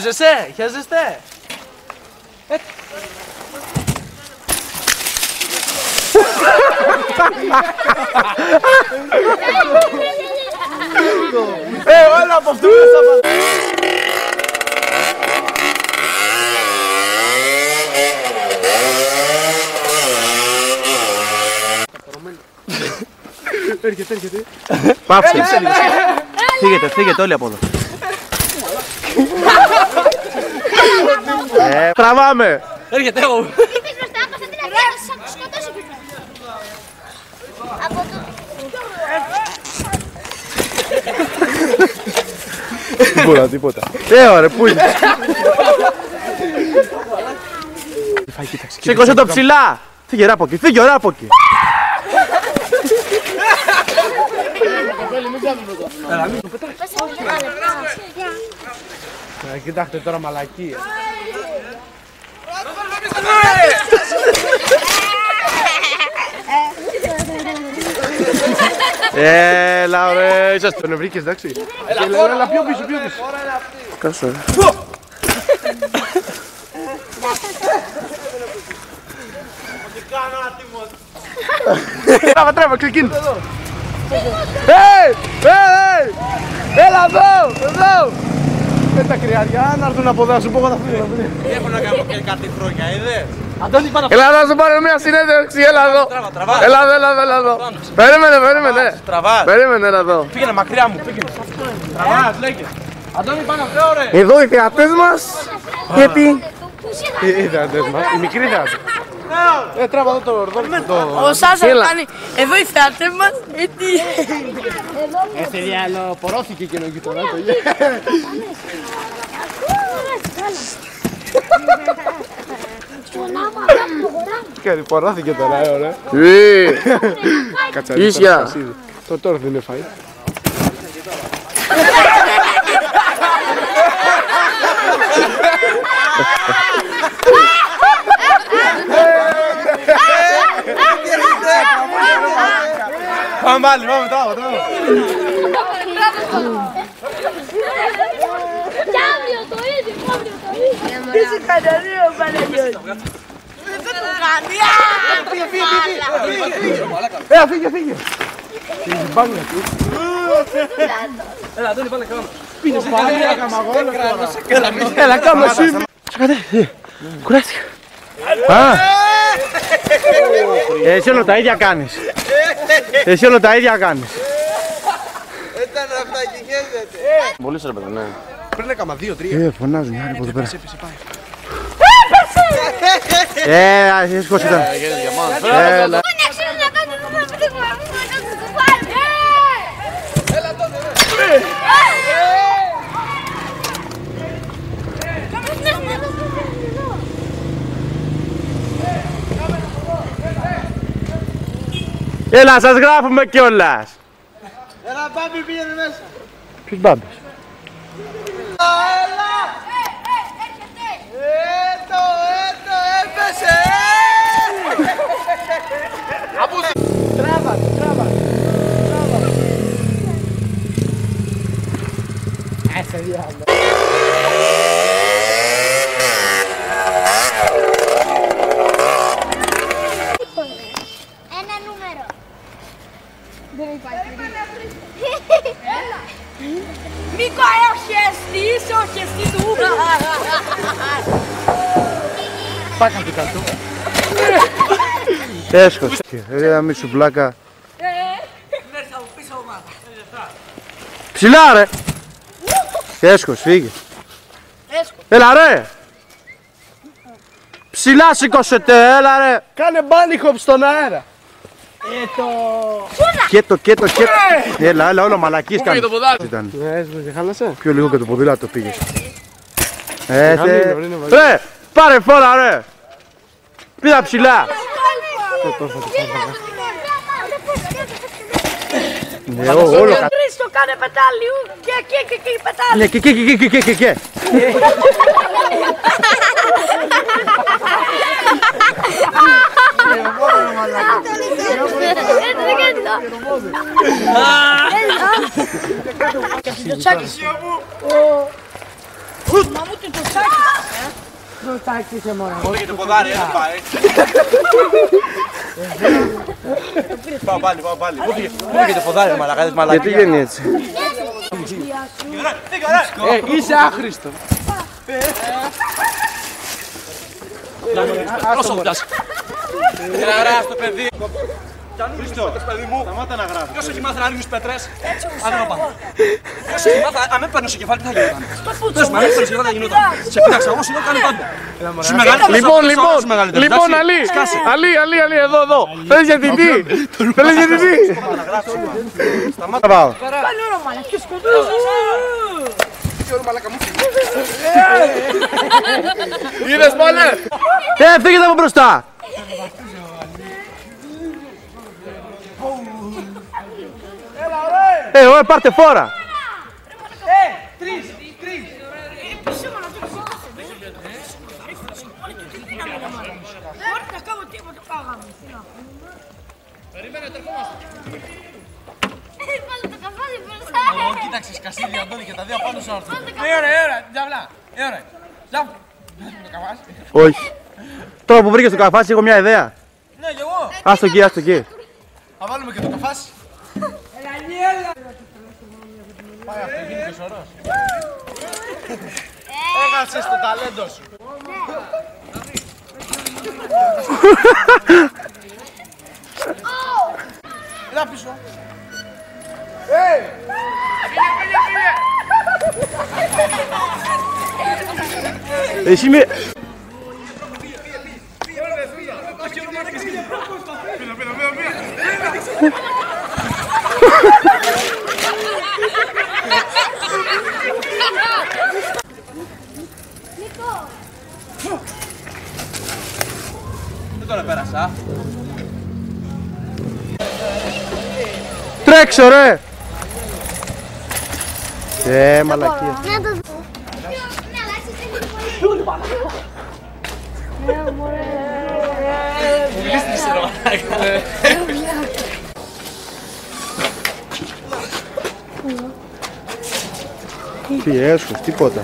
Χαίρεσαι, χαίρεστε. Όλα από αυτού Έρχεται. Πάψε. Φύγετε όλοι από εδώ. Τραβάμε. Έρχεται εγώ. Τίποτα. Ωραία, πού είναι. Σήκωσε το ψηλά. Φύγε ρε από εκεί, Κοιτάξτε τώρα μαλακία. Έλα ρε, είσαστε τον βρήκες εντάξει. Έλα πιο πίσω. Κάσω ρε. Τράβα, ξεκίνησε. Έλα εδώ. Με τα κρυάρια, να έρθουν από εδώ, σου πω εγώ θα φύγω. Έχω να κάνω και κάτι χρόνια, είδε. Έλα εδώ, σου πάρω μια συνέντευξη, έλα εδώ. Τραβά. Έλα εδώ. Περίμενε. Τραβάς. Περίμενε, έλα εδώ. Πήγαινε μακριά μου, πήγαινε. Τραβάς, λέγε. Αντώνη, πάνω αυτό, ρε. Εδώ οι θεατές μας. Γιατί. Οι θεατές μας, οι μικροί θεατές. Τράβα εδώ το ορδόλι. Ο Σάσα κάνει εδώ οι θεατές μας. Γιατί. Este διάλο πορώθηκε και ο γειτονάς. Κάτι πορώθηκε τώρα, ωραία. Ίσια. Τώρα δεν είναι φάει. Πάμε πάλι, τράβα. Κάβιο το ίδιο. Τι σε κάνει ο Παναγιώτης. Δεν το κάνει. Φύγε. Έλα, Αντώνη, πάλι κάνω. Έλα, κάμε εσύ. Κουράστηκα. Εσύ όλο τα ίδια κάνεις. Ήταν αυτά και χαίρεται. Πολύ σε ρε παιδί, ναι. Πριν έκαμα 2-3. Φωνάζουν οι άλλοι από εδώ πέρα. Έπεσε πάει. Έσχος ήταν. Έλα. Έλα, σας γράφουμε κιόλας. Έλα, Μπάμπη, πήγαινε μέσα. Ποιος Μπάμπης? Έλα! Έπεσε! Τράβα. Άσε διάλο. Ένα νούμερο. Δεν υπάρχει. Μίκο, όχι εσύ του. Πάκα του κάτω. Έσχος. Ρε μη σου πλάκα. Ψηλά ρε. Έσχος, φύγε. Έλα ρε. Ψηλά σηκώσετε, έλα ρε. Κάνε bunny hop στον αέρα. Κέτο. Έλα, όλο μαλακής κάνεις. Ήταν. Δεν χάλασε. Πιο λίγο και το ποδήλατο πήγες. Ρε, πάρε φόρα ρε. Πήρα ψηλά. Όλο κατ' Χρήστο κάνε πετάλιου και εκεί πετάλιου. Ναι, και. Μα μου το τσάκι. Πού πήγε το ποδάρι, δεν πάει. Πάω πάλι. Πού πήγε το ποδάρι, μαλακά. Γιατί γίνει έτσι? Είσαι άχρηστο. Όσο μου πιάσει. Γρά στο παιδί. Χρήστο, παιδί μου, σταμάτα να γράφει. Ποιος έχει μάθει να ρίχνεις πέτρες? Αν δεν πάω. Ποιος έχει μάθει, αν με παίρνω σε κεφάλι, τι θα γινόταν? Πες μου, αν με παίρνω σε κεφάλι, θα γινόταν. Σε πειράξα, όμως είναι κάνει πάντα. Λοιπόν, Αλή, εδώ. Θέλεις για την τι? Σταμάτα πάω. Πάλι όρο μαλακά, ποιος σκοτώζει. Είδες πάλι? Φύγετε από μπροστά. Ωραία, πάρτε φόρα. Τρεις. Δεν θα κάνω τίποτα, πάγαμε. Περιμένετε, ερχόμαστε. Βάλε το καφάλι μπροστά. Κοίταξε, Κασίδη, Αντώνη και τα δύο πάνω σου άρθρο. Ωραία, διαβλά. Όχι. Τώρα που βρήκες το καφάσι, έχω μια ιδέα. Ναι, και εγώ. Άστο εκεί. Θα βάλουμε και το καφάσι. Πάει αυτό, γίνει και σωρός. Έχασες το ταλέντο σου. Έλα πίσω. Εσύ με... Δεν τώρα πέρασα. Τρέξω ρε! Μαλακία. Να το δω. Ναι, αλλά εσύ δεν Τι έσχος, τίποτα.